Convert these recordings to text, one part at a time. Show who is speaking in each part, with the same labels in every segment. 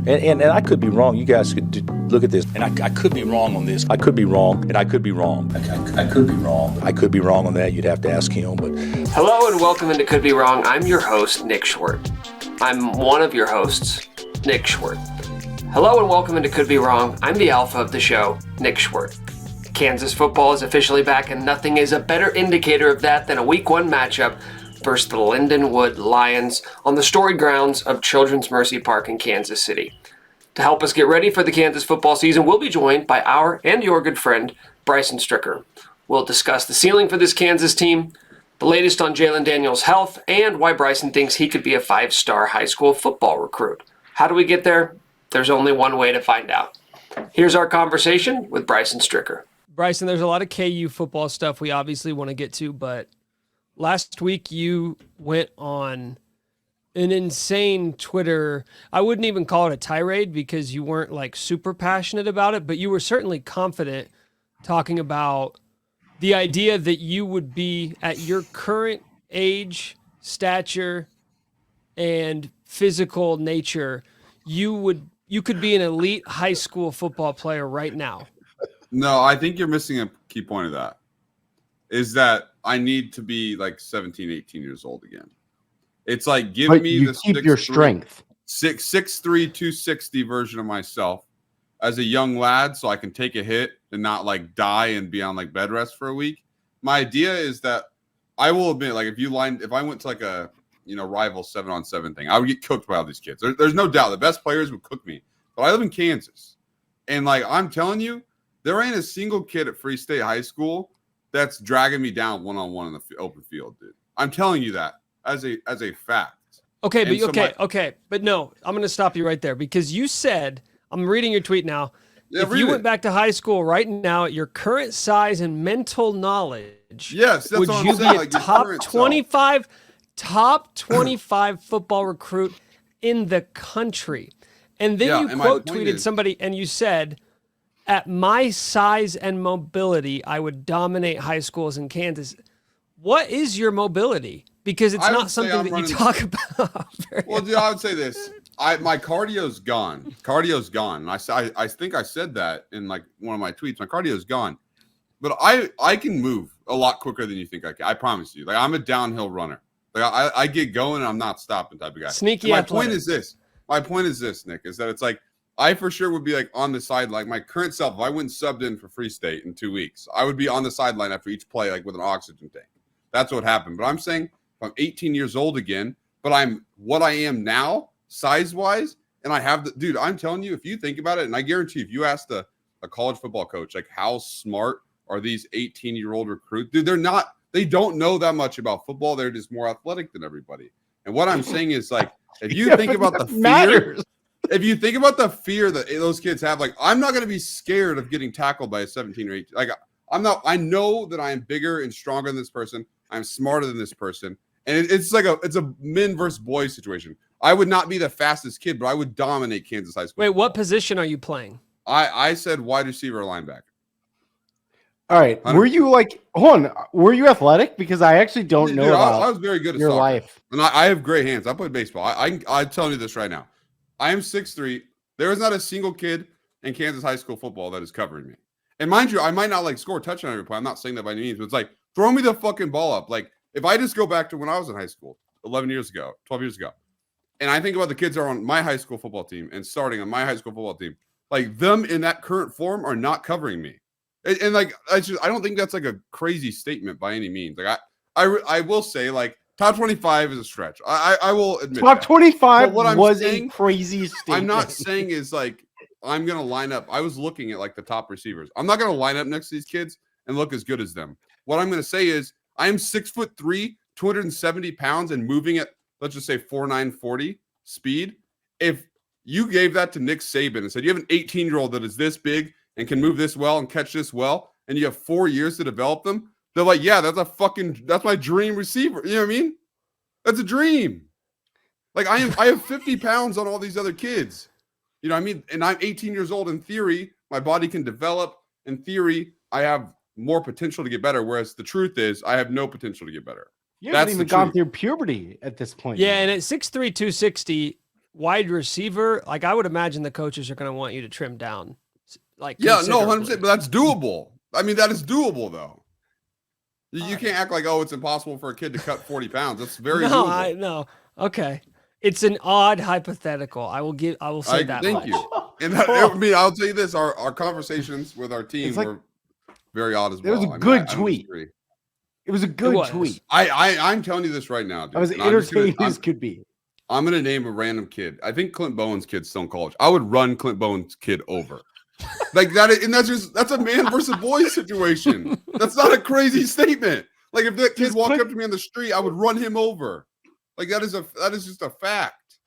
Speaker 1: And I could be wrong. You guys could look at this, and I could be wrong on this. I could be wrong, and I could be wrong. I could be wrong. I could be wrong on that. You'd have to ask him. But
Speaker 2: hello and welcome into Could Be Wrong. I'm your host, Nick Schwartz. I'm one of your hosts, Nick Schwartz. Hello and welcome into Could Be Wrong. I'm the alpha of the show, Nick Schwartz. Kansas football is officially back, and nothing is a better indicator of that than a Week 1 matchup versus the Lindenwood Lions on the storied grounds of Children's Mercy Park in Kansas City. To help us get ready for the Kansas football season, we'll be joined by our and your good friend, Bryson Stricker. We'll discuss the ceiling for this Kansas team, the latest on Jalen Daniels' health, and why Bryson thinks he could be a 5-star high school football recruit. How do we get there? There's only one way to find out. Here's our conversation with Bryson Stricker.
Speaker 3: Bryson, there's a lot of KU football stuff we obviously want to get to, but last week you went on an insane Twitter, I wouldn't even call it a tirade because you weren't like super passionate about it, but you were certainly confident talking about the idea that you would be at your current age, stature, and physical nature, you could be an elite high school football player right now.
Speaker 4: No, I think you're missing a key point of that. Is that I need to be like 17, 18 years old again. It's like keep
Speaker 5: your strength.
Speaker 4: 6'3", 260 version of myself as a young lad, so I can take a hit and not like die and be on like bed rest for a week. My idea is that I will admit, like if I went to like a rival 7-on-7 thing, I would get cooked by all these kids. There's no doubt the best players would cook me. But I live in Kansas, and like I'm telling you, there ain't a single kid at Free State High School that's dragging me down one-on-one in the open field, dude. I'm telling you that as a fact.
Speaker 3: Okay, but no, I'm going to stop you right there because you said, I'm reading your tweet now, if you went back to high school right now at your current size and mental knowledge,
Speaker 4: yes, that's
Speaker 3: would
Speaker 4: what
Speaker 3: you
Speaker 4: I'm saying,
Speaker 3: be a
Speaker 4: like
Speaker 3: top 25 football recruit in the country? And then you quote tweeted somebody and you said, at my size and mobility, I would dominate high schools in Kansas. What is your mobility? Because it's not something that you talk about.
Speaker 4: Well, dude, I would say this. My cardio's gone. Cardio's gone. I think I said that in like one of my tweets. My cardio's gone. But I can move a lot quicker than you think I can. I promise you. Like I'm a downhill runner. Like I get going and I'm not stopping type of guy.
Speaker 3: Sneaky.
Speaker 4: My point is this, Nick, is that it's like I for sure would be like on the side, like my current self, if I went subbed in for Free State in 2 weeks, I would be on the sideline after each play, like with an oxygen tank. That's what happened. But I'm saying if I'm 18 years old again, but I'm what I am now, size-wise, and I have dude, I'm telling you, if you think about it, and I guarantee if you asked a college football coach, like how smart are these 18-year-old recruits? Dude, they don't know that much about football. They're just more athletic than everybody. And what I'm saying is like, if you think about the fear, if you think about the fear that those kids have, like I'm not going to be scared of getting tackled by a 17 or 18. Like I'm not. I know that I am bigger and stronger than this person. I'm smarter than this person, and it's a men versus boys situation. I would not be the fastest kid, but I would dominate Kansas high school.
Speaker 3: Wait, what position are you playing?
Speaker 4: I said wide receiver or linebacker.
Speaker 5: All right. 100%. Were you like, hold on, were you athletic? Because I actually don't know about
Speaker 4: I was very good at
Speaker 5: your
Speaker 4: soccer.
Speaker 5: life.
Speaker 4: And I have great hands. I played baseball. I'm telling you this right now. I am 6'3". There is not a single kid in Kansas high school football that is covering me. And mind you, I might not like score a touchdown every play. I'm not saying that by any means, but it's like, throw me the fucking ball up. Like if I just go back to when I was in high school 12 years ago, and I think about the kids that are on my high school football team and starting on my high school football team, like them in that current form are not covering me. And like, I don't think that's like a crazy statement by any means. Like I will say like top 25 is a stretch. I will admit
Speaker 5: top 25 was
Speaker 4: saying,
Speaker 5: a crazy statement.
Speaker 4: I'm not saying is like, I'm going to line up. I was looking at like the top receivers. I'm not going to line up next to these kids and look as good as them. What I'm going to say is I am 6'3", 270 pounds and moving at, let's just say 4.9 40 speed. If you gave that to Nick Saban and said, you have an 18-year-old that is this big and can move this well and catch this well, and you have 4 years to develop them, they're like, yeah, that's my dream receiver. You know what I mean? That's a dream. Like I have 50 pounds on all these other kids. You know what I mean? And I'm 18 years old. In theory, my body can develop. In theory, I have more potential to get better. Whereas the truth is I have no potential to get better.
Speaker 5: You haven't even gone through puberty at this point.
Speaker 3: Yeah, and at 6'3", 260, wide receiver, like I would imagine the coaches are going to want you to trim down. Like,
Speaker 4: Yeah, no,
Speaker 3: considerably.
Speaker 4: 100%, but that's doable. I mean, that is doable though. You can't act like, oh, it's impossible for a kid to cut 40 pounds. That's very
Speaker 3: No,
Speaker 4: doable.
Speaker 3: I know. Okay. It's an odd hypothetical. I will say that
Speaker 4: Thank
Speaker 3: much.
Speaker 4: you. And I mean, I'll tell you this: our conversations with our team were very odd as well.
Speaker 5: It was a good tweet. It was a good tweet.
Speaker 4: I'm telling you this right now, dude.
Speaker 5: I was entertaining as could be.
Speaker 4: I'm gonna name a random kid. I think Clint Bowen's kid's still in college. I would run Clint Bowen's kid over. Like that, and that's a man versus boy situation. That's not a crazy statement. Like if that kid walked up to me on the street, I would run him over. Like that is just a fact.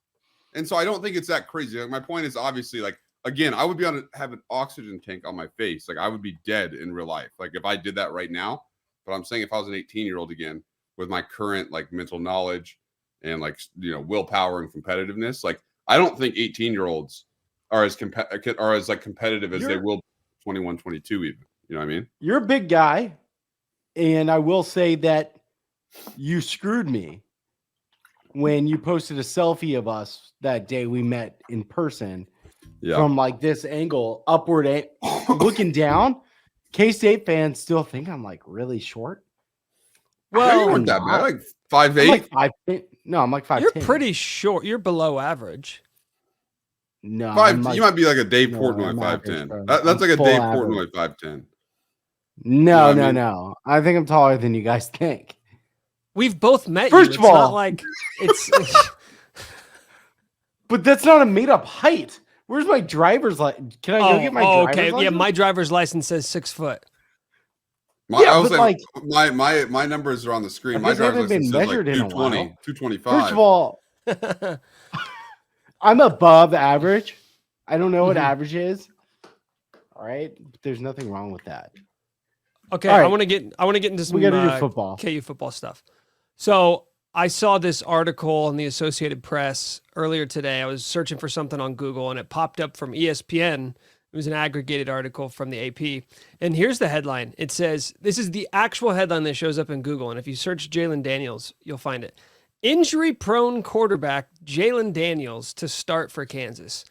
Speaker 4: And so I don't think it's that crazy. Like, my point is obviously, like, again, I would be have an oxygen tank on my face. Like I would be dead in real life. Like if I did that right now. But I'm saying if I was an 18-year-old again with my current like mental knowledge and like, you know, willpower and competitiveness, like I don't think 18-year-olds are as competitive as they will 21, 22 even. You know what I mean?
Speaker 5: You're a big guy, and I will say that you screwed me when you posted a selfie of us that day we met in person from like this angle, upward, looking down. K-State fans still think I'm like really short.
Speaker 4: Well, you weren't that bad. Like 5'8".
Speaker 5: I'm like 5'10". No, I'm like 5'10".
Speaker 3: You're pretty short. You're below average.
Speaker 5: No,
Speaker 4: you might be like a Dave Portnoy 5'10". That's like a Dave Portnoy 5'10".
Speaker 5: No. I think I'm taller than you guys think.
Speaker 3: We've both met.
Speaker 5: First of all,
Speaker 3: not like it's.
Speaker 5: But that's not a made up height. Where's my driver's license? Can I go get my driver's license?
Speaker 3: Yeah, my driver's license says 6 foot.
Speaker 4: I was like, my numbers are on the screen. My driver's license says like 220, 225.
Speaker 5: First of all, I'm above average. I don't know what average is. All right, but there's nothing wrong with that.
Speaker 3: Okay, right. I want to get into some
Speaker 5: football.
Speaker 3: KU football stuff. So I saw this article in the Associated Press earlier today. I was searching for something on Google, and it popped up from ESPN. It was an aggregated article from the AP. And here's the headline. It says, this is the actual headline that shows up in Google. And if you search Jalen Daniels, you'll find it. Injury-prone quarterback Jalen Daniels to start for Kansas.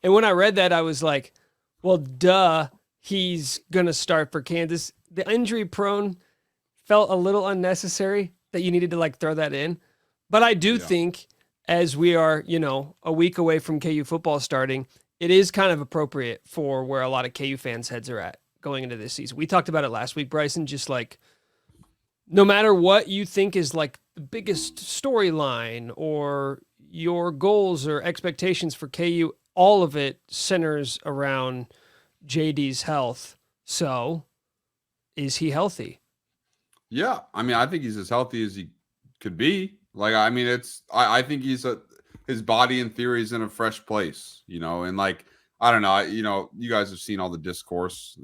Speaker 3: And when I read that, I was like, well, duh, he's going to start for Kansas. The injury-prone felt a little unnecessary that you needed to like throw that in. But I do think as we are, a week away from KU football starting, it is kind of appropriate for where a lot of KU fans' heads are at going into this season. We talked about it last week, Bryson, just like no matter what you think is like the biggest storyline or your goals or expectations for KU, all of it centers around JD's health. So is he healthy?
Speaker 4: Yeah. I mean, I think he's as healthy as he could be. Like, I mean, I think his body in theory is in a fresh place, and like, I don't know, you guys have seen all the discourse,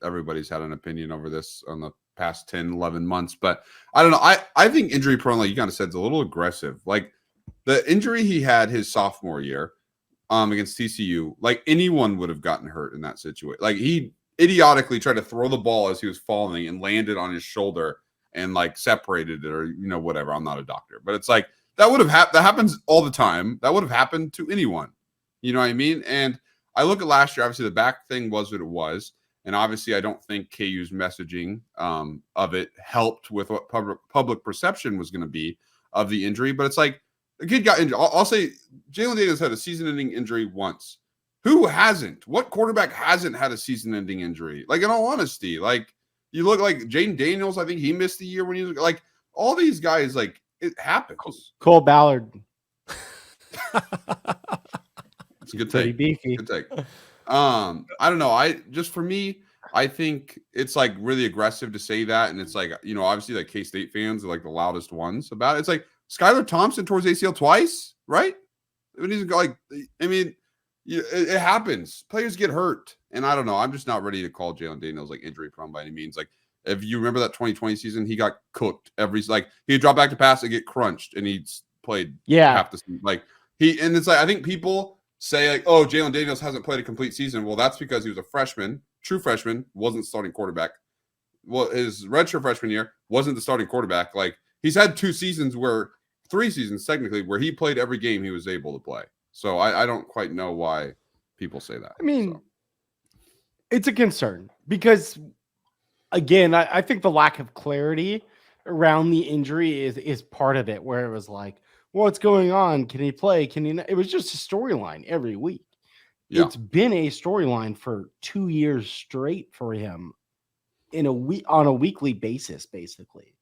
Speaker 4: everybody's had an opinion over this on the past 10, 11 months, but I don't know. I think injury prone, like you kind of said, is a little aggressive. Like the injury he had his sophomore year against TCU, like anyone would have gotten hurt in that situation. Like he idiotically tried to throw the ball as he was falling and landed on his shoulder and like separated it or, whatever. I'm not a doctor, but it's like, that would have that happens all the time. That would have happened to anyone. You know what I mean? And I look at last year, obviously the back thing was what it was. And obviously I don't think KU's messaging of it helped with what public perception was going to be of the injury. But it's like the kid got injured. I'll say Jalen Daniels had a season-ending injury once. Who hasn't? What quarterback hasn't had a season-ending injury? Like, in all honesty, like you look like Jalen Daniels, I think he missed the year when he was like all these guys, like, it happens.
Speaker 5: Cole Ballard.
Speaker 4: It's a good take.
Speaker 5: Beefy.
Speaker 4: Good take. I don't know. For me, I think it's like really aggressive to say that. And it's like, obviously like K-State fans are like the loudest ones about it. It's like Skylar Thompson towards ACL twice, right? When he's like, I mean, it happens. Players get hurt. And I don't know. I'm just not ready to call Jalen Daniels like injury prone by any means. Like, if you remember that 2020 season, he got cooked he'd drop back to pass and get crunched, and he played half the season. Like and it's like I think people say like, oh, Jalen Daniels hasn't played a complete season. Well, that's because he was a freshman, true freshman, wasn't starting quarterback. Well, his redshirt freshman year wasn't the starting quarterback. Like he's had 3 seasons technically where he played every game he was able to play. So I don't quite know why people say that.
Speaker 5: I mean, it's a concern because, again, I think the lack of clarity around the injury is part of it, where it was like, what's going on? Can he play? Can he not? It was just a storyline every week.
Speaker 4: Yeah.
Speaker 5: It's been a storyline for 2 years straight for him in a week on a weekly basis, basically.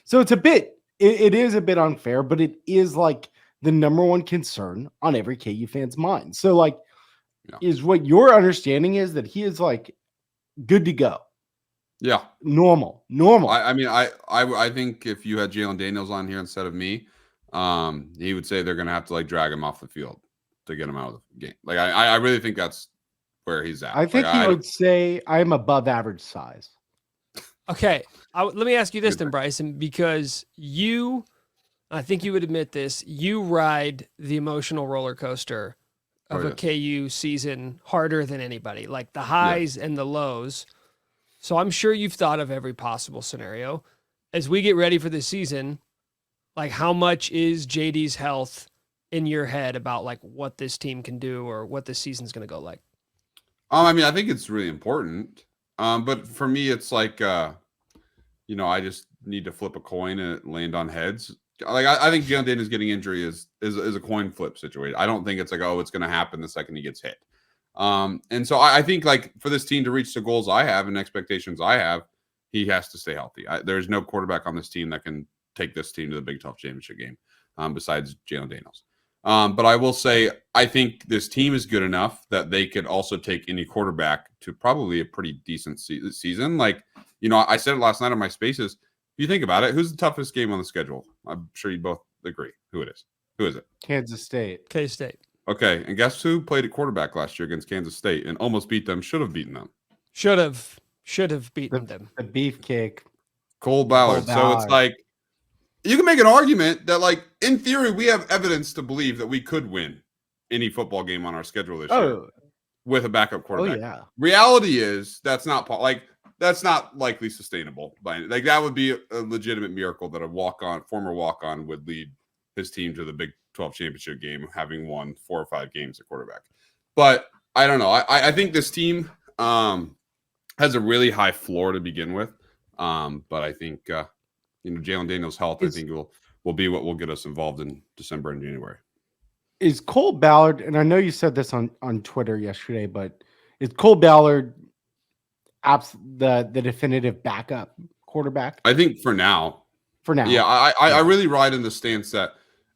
Speaker 5: So it's it is a bit unfair, but it is like the number one concern on every KU fan's mind. So like, is what your understanding is that he is like good to go.
Speaker 4: Yeah.
Speaker 5: Normal.
Speaker 4: I mean, I think if you had Jalen Daniels on here instead of me, he would say they're going to have to like drag him off the field to get him out of the game. Like, I really think that's where he's at.
Speaker 5: I think he would say I'm above average size.
Speaker 3: Okay. Let me ask you this then, Bryson, because I think you would admit this, you ride the emotional roller coaster of a KU season harder than anybody, like the highs and the lows. So I'm sure you've thought of every possible scenario. As we get ready for this season, like how much is JD's health in your head about like what this team can do or what this season's going to go like?
Speaker 4: I mean, I think it's really important. But for me, it's like, I just need to flip a coin and it land on heads. Like I think Jalen Daniels getting injury is a coin flip situation. I don't think it's like, oh, it's going to happen the second he gets hit. And so I think like for this team to reach the goals I have and expectations I have, he has to stay healthy. There's no quarterback on this team that can take this team to the Big 12 championship game besides Jalen Daniels. But I will say, I think this team is good enough that they could also take any quarterback to probably a pretty decent season. Like, I said it last night on my spaces. If you think about it, who's the toughest game on the schedule? I'm sure you both agree who it is. Who is it?
Speaker 5: Kansas State.
Speaker 3: K-State.
Speaker 4: Okay, and guess who played at quarterback last year against Kansas State and almost beat them, should have beaten them.
Speaker 3: Should have beaten them.
Speaker 5: The beefcake.
Speaker 4: Cole Ballard. So it's like, you can make an argument that, like, in theory, we have evidence to believe that we could win any football game on our schedule this year with a backup quarterback.
Speaker 5: Oh, yeah.
Speaker 4: Reality is that's not likely sustainable. Like, that would be a legitimate miracle that a former walk-on would lead his team to the Big 12 championship game, having won 4 or 5 games at quarterback. But I don't know. I think this team has a really high floor to begin with. But I think Jalen Daniels' health, I think will be what will get us involved in December and January.
Speaker 5: Is Cole Ballard, and I know you said this on Twitter yesterday, but is Cole Ballard the definitive backup quarterback?
Speaker 4: I think for now. Yeah, I really ride in the stance that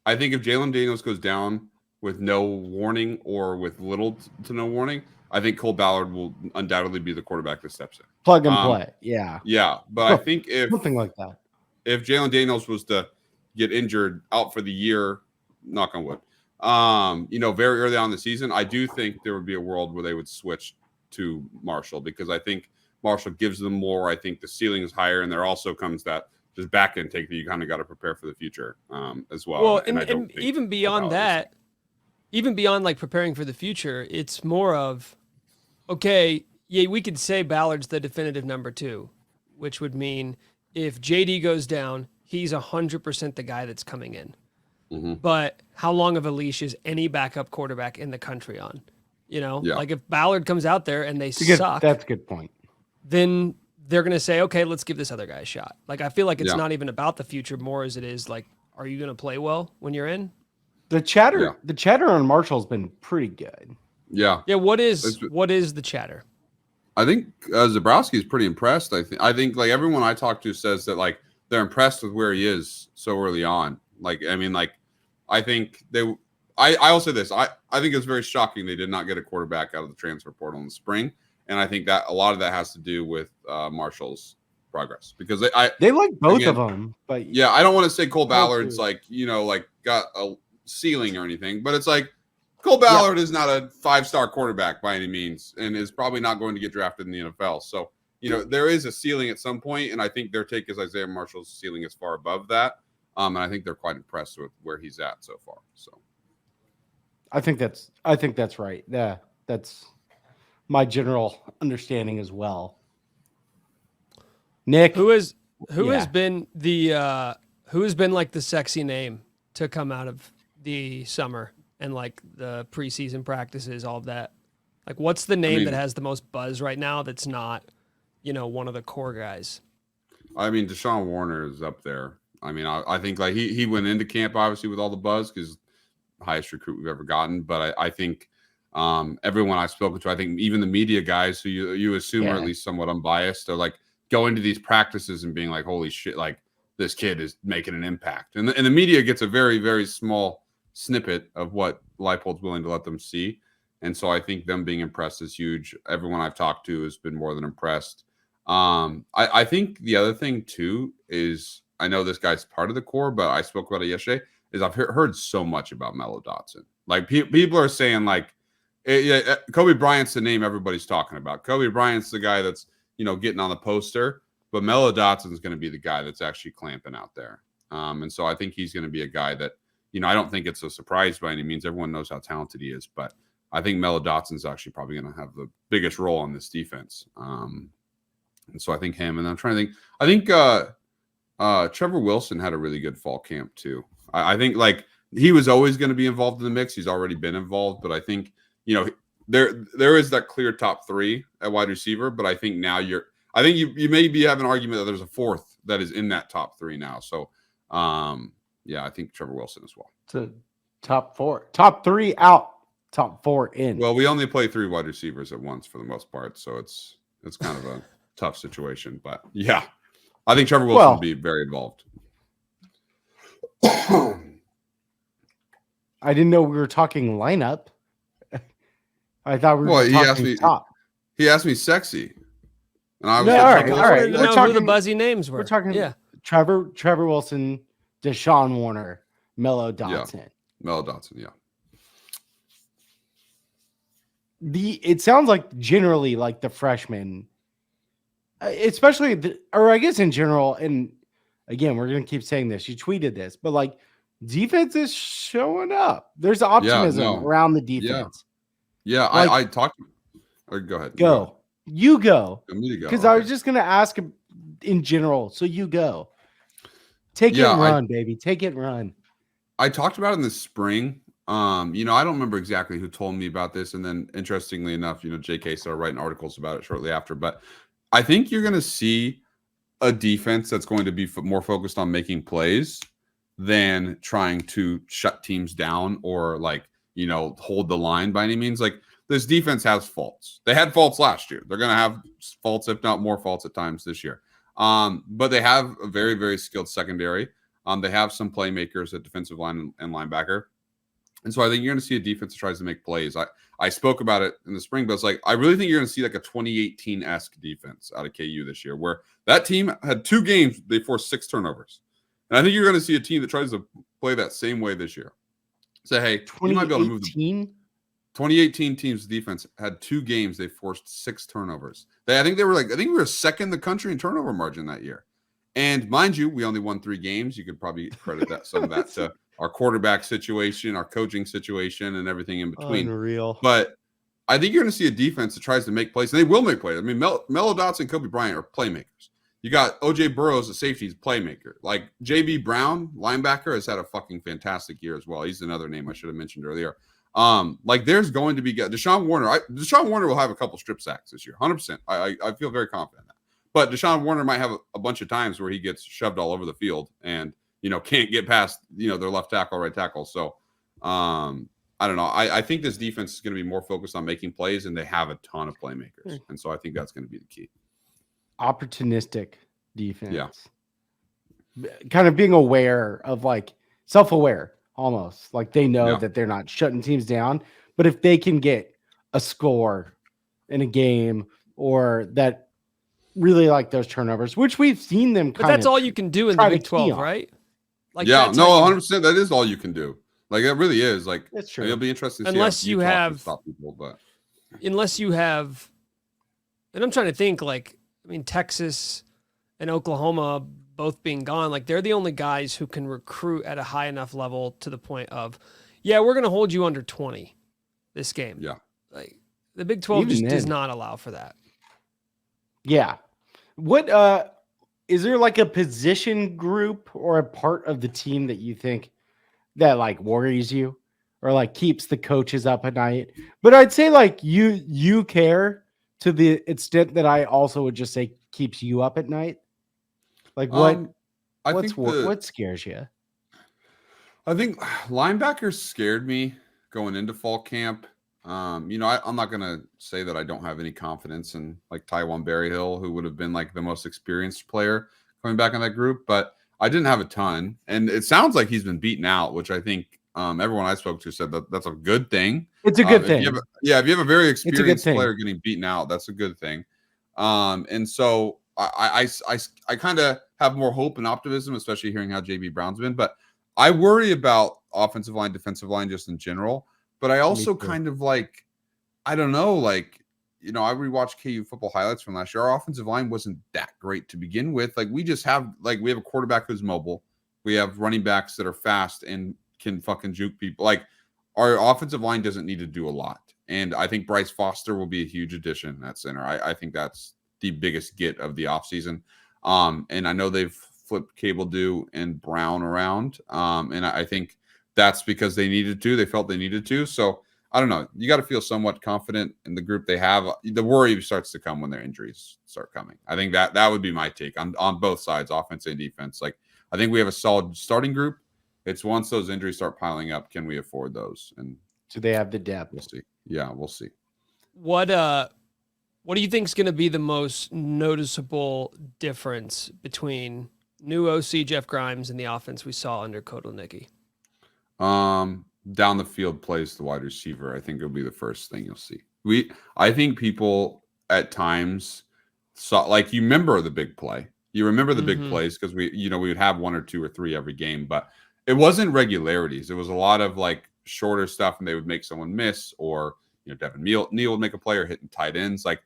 Speaker 4: I think if Jalen Daniels goes down with no warning or with little to no warning, I think Cole Ballard will undoubtedly be the quarterback that steps in.
Speaker 5: Plug and play. Yeah.
Speaker 4: Yeah. But I think if
Speaker 5: something like that.
Speaker 4: If Jalen Daniels was to get injured out for the year, knock on wood, very early on in the season, I do think there would be a world where they would switch to Marshall because I think Marshall gives them more. I think the ceiling is higher, and there also comes that just back intake that you kind of got to prepare for the future as well.
Speaker 3: Well, and even beyond that, even beyond like preparing for the future, it's more of, okay, yeah, we could say Ballard's the definitive number 2, which would mean if JD goes down, he's 100% the guy that's coming in. Mm-hmm. But how long of a leash is any backup quarterback in the country on? Like if Ballard comes out there and they suck.
Speaker 5: That's a good point.
Speaker 3: Then they're going to say, okay, let's give this other guy a shot. Like, I feel like it's not even about the future more as it is like, are you going to play well when you're in?
Speaker 5: The chatter on Marshall's been pretty good.
Speaker 4: Yeah.
Speaker 3: Yeah. What is the chatter?
Speaker 4: I think Zabrowski is pretty impressed. I think like everyone I talk to says that like they're impressed with where he is so early on. Like, I mean, like I think I will say this. I think it's very shocking they did not get a quarterback out of the transfer portal in the spring. And I think that a lot of that has to do with Marshall's progress because
Speaker 5: they like both of them. But
Speaker 4: yeah, I don't want to say Cole Ballard's like got a ceiling or anything, but it's like Cole Ballard is not a 5-star quarterback by any means and is probably not going to get drafted in the NFL. So, there is a ceiling at some point, and I think their take is Isaiah Marshall's ceiling is far above that. And I think they're quite impressed with where he's at so far. So
Speaker 5: I think that's right. Yeah, that's my general understanding as well. Nick,
Speaker 3: who has been like the sexy name to come out of the summer and like the preseason practices, all of that. Like, what's the name that has the most buzz right now that's not, one of the core guys?
Speaker 4: I mean, Deshaun Warner is up there. I mean, I think like he went into camp obviously with all the buzz because highest recruit we've ever gotten. But I think everyone I've spoken to, I think even the media guys who you assume are at least somewhat unbiased, are like going to these practices and being like, holy shit, like this kid is making an impact. And the media gets a very, very small snippet of what Leipold's willing to let them see. And so I think them being impressed is huge. Everyone I've talked to has been more than impressed. I think the other thing too is, I know this guy's part of the core, but I spoke about it yesterday, is I've heard so much about Mello Dotson. Like people are saying like, Kobe Bryant's the name everybody's talking about. Kobe Bryant's the guy that's, getting on the poster, but Mello Dotson's going to be the guy that's actually clamping out there. And so I think he's going to be a guy that, I don't think it's a surprise by any means. Everyone knows how talented he is, but I think Mello Dotson's actually probably going to have the biggest role on this defense. And so I think him, and I'm trying to think, I think Trevor Wilson had a really good fall camp too. I think like he was always going to be involved in the mix. He's already been involved, but I think, there is that clear top three at wide receiver, but I think now you maybe have an argument that there's a fourth that is in that top three now. So, I think Trevor Wilson as well.
Speaker 5: So top three out, top four in.
Speaker 4: Well, we only play 3 wide receivers at once for the most part, so it's kind of a tough situation. But yeah, I think Trevor Wilson will be very involved.
Speaker 5: I didn't know we were talking lineup. I thought we were talking top.
Speaker 4: He asked me sexy. And I was
Speaker 5: all right.
Speaker 3: We're talking who the buzzy names were.
Speaker 5: We're talking Trevor Wilson, Deshaun Warner, Mello Dotson.
Speaker 4: Yeah. Mello Dotson, yeah.
Speaker 5: It sounds like generally like the freshmen, especially or I guess in general, and again, we're going to keep saying this. You tweeted this, but like defense is showing up. There's optimism around the defense.
Speaker 4: Yeah, like, I talked. Go ahead.
Speaker 5: Go. You go.
Speaker 4: Because
Speaker 5: I was just going to ask in general. So you go. Take it and run, baby. Take it and run.
Speaker 4: I talked about it in the spring. I don't remember exactly who told me about this. And then interestingly enough, JK started writing articles about it shortly after. But I think you're going to see a defense that's going to be more focused on making plays than trying to shut teams down or like, hold the line by any means. Like this defense has faults. They had faults last year. They're going to have faults, if not more faults at times this year. But they have a very, very skilled secondary. They have some playmakers at defensive line and linebacker. And so I think you're going to see a defense that tries to make plays. I spoke about it in the spring, but it's like, I really think you're going to see like a 2018-esque defense out of KU this year, where that team had 2 games, they forced 6 turnovers. And I think you're going to see a team that tries to play that same way this year. Say, hey, you might be able to move the 2018 team's defense had 2 games. They forced 6 turnovers. I think we were second in the country in turnover margin that year. And mind you, we only won 3 games. You could probably credit some of that to our quarterback situation, our coaching situation, and everything in between.
Speaker 5: Unreal.
Speaker 4: But I think you're going to see a defense that tries to make plays. And they will make plays. I mean, Mello Dotson and Kobe Bryant are playmakers. You got OJ Burrows, a safety's playmaker. Like JB Brown, linebacker, has had a fucking fantastic year as well. He's another name I should have mentioned earlier. Like there's going to be Deshaun Warner. Deshaun Warner will have a couple strip sacks this year, 100%. I feel very confident in that. But Deshaun Warner might have a bunch of times where he gets shoved all over the field and can't get past their left tackle, right tackle. So I don't know. I think this defense is going to be more focused on making plays, and they have a ton of playmakers, and so I think that's going to be the key.
Speaker 5: Opportunistic defense.
Speaker 4: Yeah.
Speaker 5: Kind of being aware of like self-aware almost. Like they know that they're not shutting teams down, but if they can get a score in a game or that really like those turnovers, which we've seen them
Speaker 3: but that's all you can do in the Big 12, right? Like
Speaker 4: 100%. That is all you can do. Like it really is. Like
Speaker 5: that's true.
Speaker 4: It'll be interesting to
Speaker 3: unless
Speaker 4: see
Speaker 3: you have
Speaker 4: stop people, but
Speaker 3: unless you have, and I'm trying to think like, I mean, Texas and Oklahoma both being gone, like they're the only guys who can recruit at a high enough level to the point of, we're going to hold you under 20 this game.
Speaker 4: Yeah.
Speaker 3: Like the Big 12 just does not allow for that.
Speaker 5: Yeah. What is there like a position group or a part of the team that you think that like worries you? or like keeps the coaches up at night. But I'd say like you care to the extent that I also would just say keeps you up at night. Like what scares you?
Speaker 4: I think linebackers scared me going into fall camp. I'm not gonna say that I don't have any confidence in like Tywan Berryhill, who would have been like the most experienced player coming back in that group, but I didn't have a ton. And it sounds like he's been beaten out, which I think everyone I spoke to said that that's a good thing.
Speaker 5: It's a good thing.
Speaker 4: If you have a very experienced player getting beaten out, that's a good thing. And so I kind of have more hope and optimism, especially hearing how JB Brown's been. But I worry about offensive line, defensive line, just in general. But I also kind of like, I don't know, like, I rewatched KU football highlights from last year. Our offensive line wasn't that great to begin with. Like, we have a quarterback who's mobile. We have running backs that are fast and can fucking juke people. Like, our offensive line doesn't need to do a lot. And I think Bryce Foster will be a huge addition at center. I think that's the biggest get of the offseason. And I know they've flipped Cable Dew and Brown around. And I think that's because they needed to. They felt they needed to. So I don't know. You got to feel somewhat confident in the group they have. The worry starts to come when their injuries start coming. I think that would be my take on both sides, offense and defense. Like, I think we have a solid starting group. It's once those injuries start piling up, can we afford those? And
Speaker 5: do they have the depth?
Speaker 4: We'll see. Yeah, we'll see.
Speaker 3: What do you think is going to be the most noticeable difference between new OC Jeff Grimes and the offense we saw under Kotelnicki?
Speaker 4: Down the field plays the wide receiver. I think it'll be the first thing you'll see. I think people at times saw, like, you remember the big play. You remember the big plays because we would have 1 or 2 or 3 every game, but it wasn't regularities. It was a lot of like shorter stuff, and they would make someone miss, or Devin Neal would make a play or hitting tight ends. Like,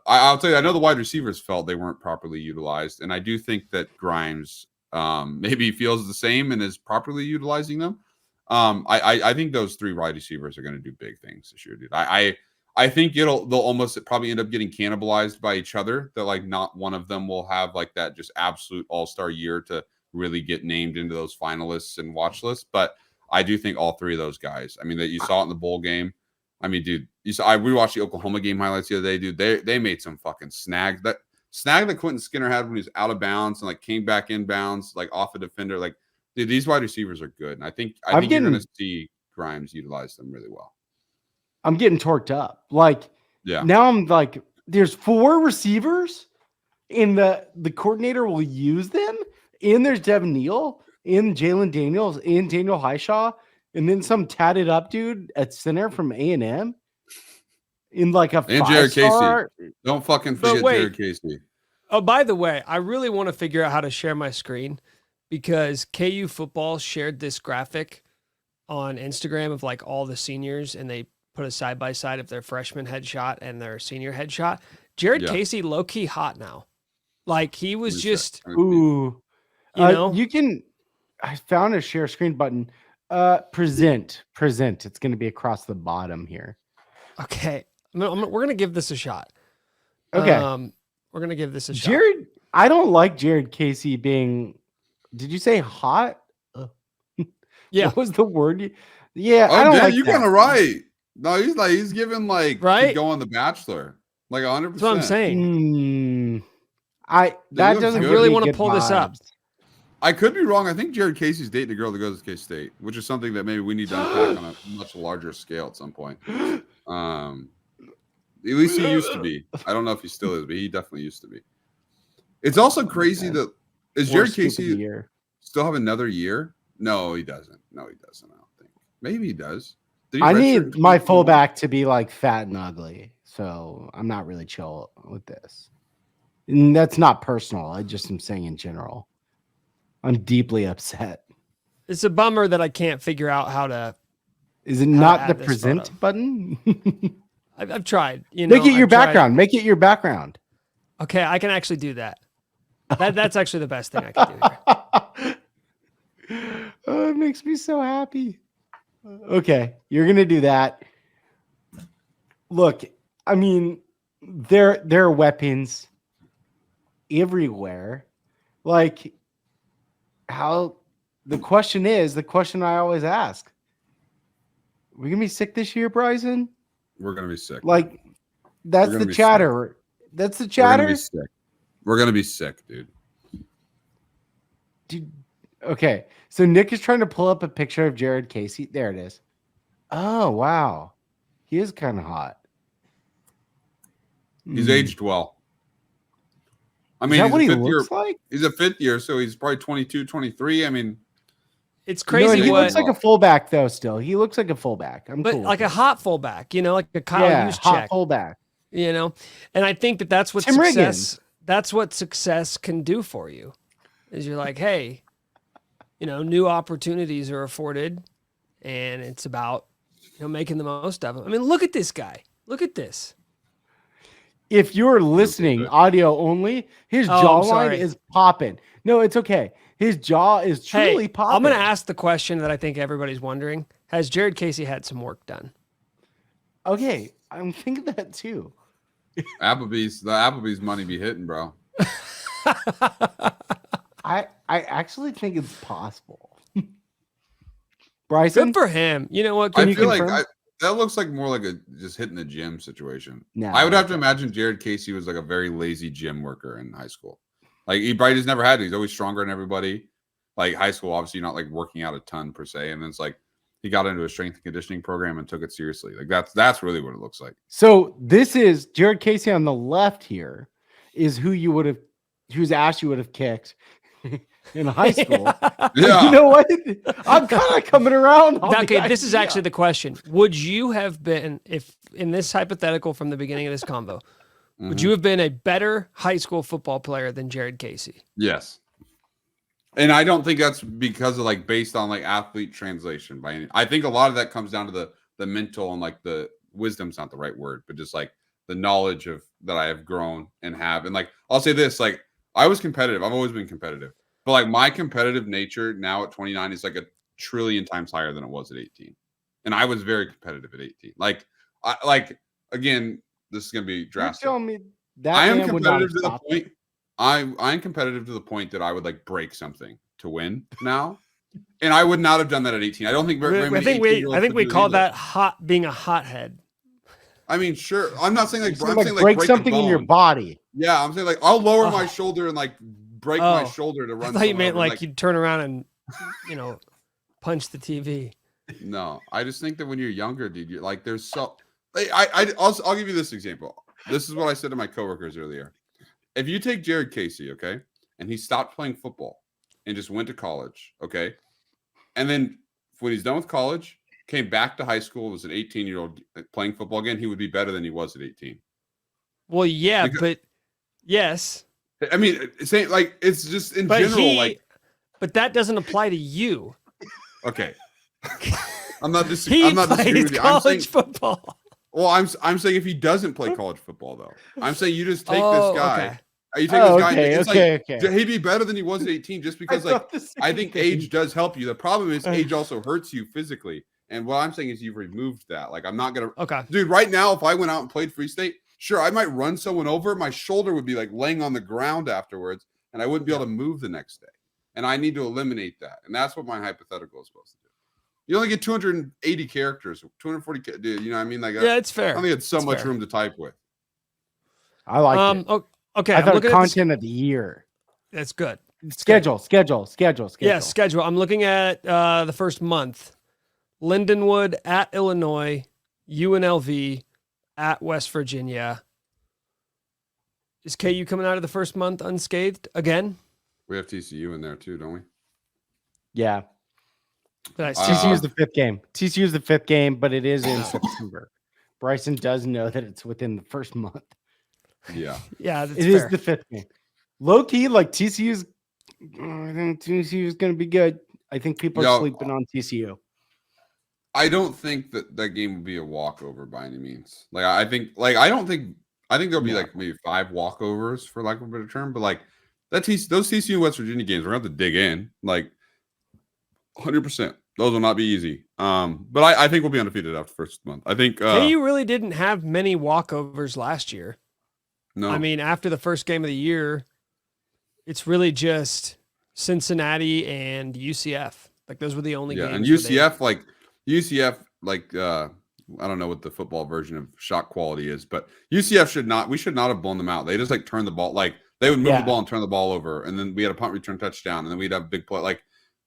Speaker 4: I'll tell you, I know the wide receivers felt they weren't properly utilized, and I do think that Grimes maybe feels the same and is properly utilizing them. I think those 3 wide receivers are going to do big things this year, dude. I think they'll almost probably end up getting cannibalized by each other. That like not one of them will have like that just absolute all-star year to really get named into those finalists and watch lists. But I do think all 3 of those guys. I mean, that you saw it in the bowl game. I mean, dude, I rewatched the Oklahoma game highlights the other day, dude. They made some fucking snags. That snag that Quentin Skinner had when he was out of bounds and like came back in bounds, like off a defender. Like, dude, these wide receivers are good. And I think you're going to see Grimes utilize them really well.
Speaker 5: I'm getting torqued up. Like,
Speaker 4: yeah.
Speaker 5: Now I'm like, there's 4 receivers, and the coordinator will use them. And there's Devin Neal, and Jalen Daniels, and Daniel Highshaw, and then some tatted up dude at center from A&M. In like a
Speaker 4: and Jared Casey. Don't fucking forget Jared Casey.
Speaker 3: Oh, by the way, I really want to figure out how to share my screen, because KU football shared this graphic on Instagram of like all the seniors, and they put a side by side of their freshman headshot and their senior headshot. Jared Casey, low key hot now. Like, he was just,
Speaker 5: ooh, you can. I found a share screen button. Present. It's going to be across the bottom here.
Speaker 3: Okay, we're going to give this a shot.
Speaker 5: Okay,
Speaker 3: we're going to give this a shot.
Speaker 5: Jared, I don't like Jared Casey being. Did you say hot?
Speaker 3: Yeah.
Speaker 5: What was the word? Yeah,
Speaker 4: I
Speaker 5: don't like
Speaker 4: you're kind of right. No, he's giving like
Speaker 3: right.
Speaker 4: Go on The Bachelor, like 100%.
Speaker 3: That's what I'm saying.
Speaker 5: That doesn't
Speaker 3: really want to pull this up.
Speaker 4: I could be wrong. I think Jared Casey's dating a girl that goes to K-State, which is something that maybe we need to unpack on a much larger scale at some point. At least he used to be. I don't know if he still is, but he definitely used to be. It's also crazy that Jared Casey still have another year? No, he doesn't. I don't think. Maybe he does.
Speaker 5: I need my fullback to be like fat and ugly, so I'm not really chill with this. And that's not personal. I just am saying in general. I'm deeply upset.
Speaker 3: It's a bummer that I can't figure out how to.
Speaker 5: Is it not the present button?
Speaker 3: I've tried.
Speaker 5: Make it your background. Make it your background.
Speaker 3: Okay, I can actually do that. That's actually the best thing I can do here.
Speaker 5: Oh, it makes me so happy. Okay, you're gonna do that. Look, I mean, there are weapons everywhere. Like, the question I always ask: we gonna be sick this year, Bryson?
Speaker 4: We're gonna be sick.
Speaker 5: Like, that's the chatter. That's the chatter.
Speaker 4: We're gonna be sick. We're gonna be sick, dude.
Speaker 5: Dude, okay, so Nick is trying to pull up a picture of Jared Casey. There it is. Oh wow, he is kind of hot.
Speaker 4: He's aged well. I mean,
Speaker 5: is that what he
Speaker 4: looks
Speaker 5: like?
Speaker 4: He's a fifth year, so he's probably 22, 23. I mean,
Speaker 3: it's crazy.
Speaker 5: He looks like a fullback, though. Still, he looks like a fullback.
Speaker 3: But
Speaker 5: cool
Speaker 3: like a hot fullback, like a Kyle Juszczyk.
Speaker 5: Hot fullback.
Speaker 3: And I think that's what
Speaker 5: Tim
Speaker 3: success.
Speaker 5: Riggins.
Speaker 3: That's what success can do for you. Is you're like, hey, new opportunities are afforded, and it's about making the most of them. I mean, look at this guy. Look at this.
Speaker 5: If you're listening, audio only, his jawline is popping. No, it's okay. His jaw is truly popping.
Speaker 3: I'm going to ask the question that I think everybody's wondering. Has Jared Casey had some work done?
Speaker 5: Okay, I'm thinking that too.
Speaker 4: the Applebee's money be hitting, bro.
Speaker 5: I actually think it's possible. Bryson?
Speaker 3: Good for him. You know what?
Speaker 4: I feel like that looks like more like a just hitting the gym situation.
Speaker 5: No,
Speaker 4: I would have to imagine Jared Casey was like a very lazy gym worker in high school. Like he probably just never had to. He's always stronger than everybody. Like high school, obviously you're not like working out a ton per se. And then it's like he got into a strength and conditioning program and took it seriously. Like that's really what it looks like.
Speaker 5: So this is Jared Casey on the left here is whose ass you would have kicked in high school.
Speaker 4: Yeah.
Speaker 5: You know what? I'm kind of coming around.
Speaker 3: Okay, this is actually the question. Would you have been, if in this hypothetical from the beginning of this convo, would you have been a better high school football player than Jared Casey?
Speaker 4: Yes. And I don't think that's because of like based on like athlete translation by any. I think a lot of that comes down to the mental and like the wisdom's not the right word, but just like the knowledge of that I have grown and have. And like I'll say this, like I was competitive. I've always been competitive. But like my competitive nature now at 29 is like a trillion times higher than it was at 18. And I was very competitive at 18. Again, this is gonna be drastic.
Speaker 5: You're telling me that
Speaker 4: I am competitive to the point. I'm competitive to the point that I would like break something to win now. And I would not have done that at 18. I don't think
Speaker 3: I think we call that being a hothead.
Speaker 4: I mean, sure. I'm not saying like,
Speaker 5: I'm saying break something in your body.
Speaker 4: Yeah, I'm saying like I'll lower my shoulder and like break my shoulder to run.
Speaker 3: I thought you meant like you'd turn around and punch the TV.
Speaker 4: No, I just think that when you're younger, dude, you're like there's so. I'll give you this example. This is what I said to my coworkers earlier. If you take Jared Casey, okay, and he stopped playing football and just went to college, okay, and then when he's done with college, came back to high school, was an 18-year-old playing football again, he would be better than he was at 18.
Speaker 3: Well, yeah, but yes.
Speaker 4: I mean, saying like it's just in general,
Speaker 3: but that doesn't apply to you.
Speaker 4: Okay, I'm not disagreeing with you.
Speaker 3: College football.
Speaker 4: Well, I'm saying if he doesn't play college football, though, I'm saying you just take this guy.
Speaker 3: Okay.
Speaker 4: You take this guy.
Speaker 5: Okay.
Speaker 4: He'd be better than he was at 18, just because I think age does help you. The problem is age also hurts you physically. And what I'm saying is you've removed that. Like I'm not gonna.
Speaker 3: Okay.
Speaker 4: Dude, right now, if I went out and played Free State, sure, I might run someone over. My shoulder would be like laying on the ground afterwards, and I wouldn't be able to move the next day. And I need to eliminate that. And that's what my hypothetical is supposed to do. You only get 280 characters, 240. Dude, you know what I mean? Like,
Speaker 3: yeah, it's fair.
Speaker 4: I only had so much room to type with.
Speaker 5: I like it.
Speaker 3: Okay,
Speaker 5: I thought content of the year.
Speaker 3: That's good.
Speaker 5: Schedule.
Speaker 3: Yeah, schedule. I'm looking at the first month. Lindenwood at Illinois, UNLV at West Virginia. Is KU coming out of the first month unscathed again?
Speaker 4: We have TCU in there too, don't we?
Speaker 5: Yeah.
Speaker 3: Nice.
Speaker 5: TCU is the fifth game, but it is in September. Bryson does know that it's within the first month.
Speaker 4: Yeah.
Speaker 3: Yeah,
Speaker 5: it is the fifth game. Low key, like TCU's. I think TCU is going to be good. I think people are sleeping on TCU.
Speaker 4: I don't think that game will be a walkover by any means. I think there'll be like maybe 5 walkovers for lack of a better term, but like those TCU and West Virginia games, we're going to have to dig in. Like 100%. Those will not be easy. But I think we'll be undefeated after the first month. I think
Speaker 3: KU really didn't have many walkovers last year.
Speaker 4: No.
Speaker 3: I mean, after the first game of the year, it's really just Cincinnati and UCF. Like those were the only games.
Speaker 4: And UCF like I don't know what the football version of shot quality is, but UCF we should not have blown them out. They just like turned the ball, like they would move the ball and turn the ball over, and then we had a punt return touchdown, and then we'd have a big play. Like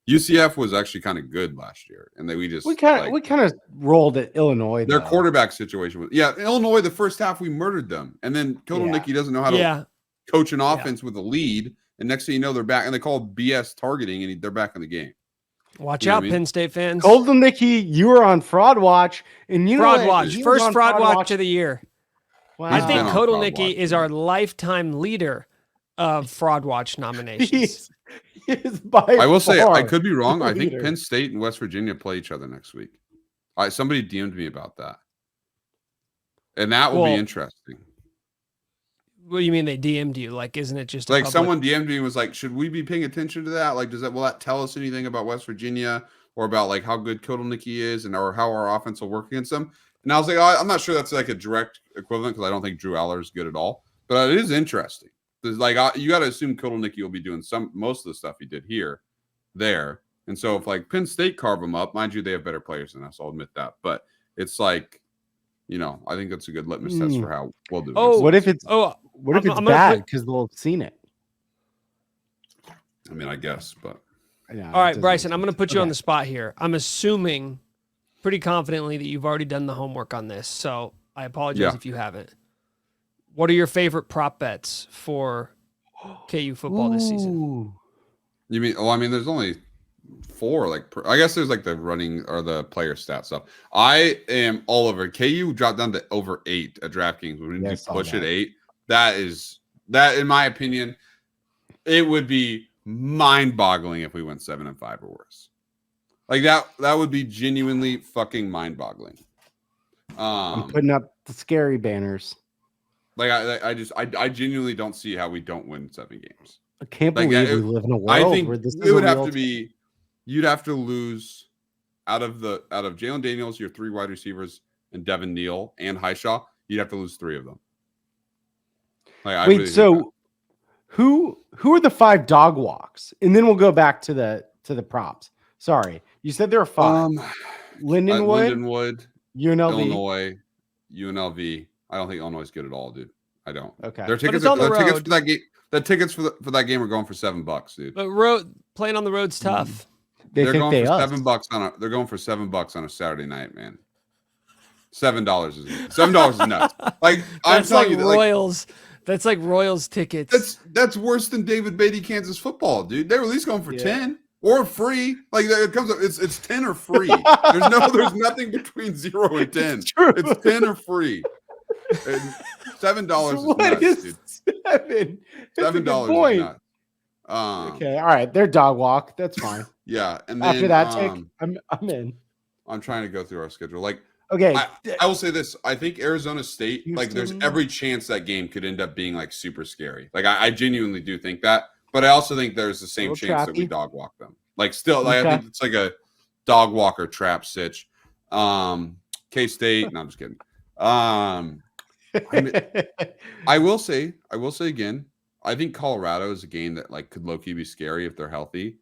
Speaker 4: UCF was actually kind of good last year, and we
Speaker 5: kind of rolled at Illinois.
Speaker 4: Their quarterback situation was Illinois. The first half we murdered them, and then Kotelnicki doesn't know how to coach an offense with a lead, and next thing you know they're back, and they call BS targeting, and they're back in the game.
Speaker 3: Watch out, Penn State fans.
Speaker 5: Kotelnicki, you were on Fraud Watch, and
Speaker 3: Fraud Watch, first Fraud Watch of the year.
Speaker 5: Wow.
Speaker 3: I think Kotelnicki is our lifetime leader of Fraud Watch nominations.
Speaker 5: He is by
Speaker 4: I will say, I could be wrong. I think
Speaker 5: leader.
Speaker 4: Penn State and West Virginia play each other next week. Somebody DM'd me about that, and that will be interesting.
Speaker 3: What do you mean they DM'd you? Like, isn't it just
Speaker 4: like someone DM'd me and was like, should we be paying attention to that? Like, will that tell us anything about West Virginia or about like how good Kotelnicki is or how our offense will work against them? And I was like, I'm not sure that's like a direct equivalent because I don't think Drew Aller is good at all. But it is interesting. There's like you got to assume Kotelnicki will be doing most of the stuff he did there. And so if like Penn State carve them up, mind you, they have better players than us. I'll admit that. But it's like, I think that's a good litmus test for how we'll do.
Speaker 5: What if it's bad because they'll have seen it?
Speaker 4: I mean, I guess, but
Speaker 3: all right, Bryson, I'm going to put you on the spot here. I'm assuming pretty confidently that you've already done the homework on this, so I apologize if you haven't. What are your favorite prop bets for KU football this season?
Speaker 4: You mean? Well, I mean, there's only 4. Like, I guess there's like the running or the player stat stuff. I am all over. KU dropped down to over 8 at DraftKings. We need to push at 8. That in my opinion, it would be mind-boggling if we went 7-5 or worse. Like that would be genuinely fucking mind-boggling.
Speaker 5: I'm putting up the scary banners.
Speaker 4: Like I genuinely don't see how we don't win 7 games.
Speaker 5: I can't believe we live in a world where this is
Speaker 4: it would have to be. You'd have to lose out of Jalen Daniels, your 3 wide receivers, and Devin Neal and Highshaw. You'd have to lose 3 of them. Like,
Speaker 5: wait, so who are the 5 dog walks? And then we'll go back to the props. Sorry, you said there are 5. Lindenwood, UNLV,
Speaker 4: Illinois, UNLV. I don't think Illinois is good at all, dude. I don't.
Speaker 5: Okay.
Speaker 4: Their tickets for that game. The tickets for that game are going for $7, dude.
Speaker 3: But playing on the road's tough.
Speaker 4: They're going for $7 They're going for $7 on a Saturday night, man. $7 is nuts. Like I'm telling you,
Speaker 3: Royals. That's like Royals tickets.
Speaker 4: That's worse than David Beatty Kansas football, dude. They were at least going for 10 or free. Like it comes up, it's 10 or free. There's nothing between 0 and 10. It's 10 or free. And $7 is nuts, dude. $7 is nuts.
Speaker 5: Okay, all right. They're dog walk. That's fine.
Speaker 4: Yeah, and then,
Speaker 5: after that take, I'm in.
Speaker 4: I'm trying to go through our schedule. Like,
Speaker 5: okay,
Speaker 4: I will say this: I think Arizona State, like, there's every chance that game could end up being like super scary. Like, I genuinely do think that, but I also think there's the same chance that we dog walk them. Like, still, like, I think it's like a dog walker trap sitch. K-State. No, I'm just kidding. I will say again, I think Colorado is a game that like could low-key be scary if they're healthy,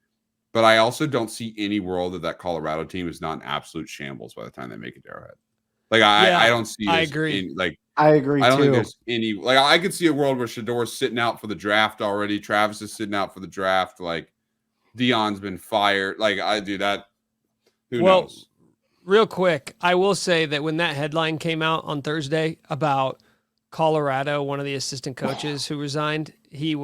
Speaker 4: but I also don't see any world that Colorado team is not an absolute shambles by the time they make it to Arrowhead. Like I don't see.
Speaker 3: I agree.
Speaker 5: I agree.
Speaker 4: I don't think there's any. Like I could see a world where Shador's sitting out for the draft already. Travis is sitting out for the draft. Like Dion's been fired. Like I do that. Who knows?
Speaker 3: Real quick, I will say that when that headline came out on Thursday about Colorado, one of the assistant coaches who resigned, he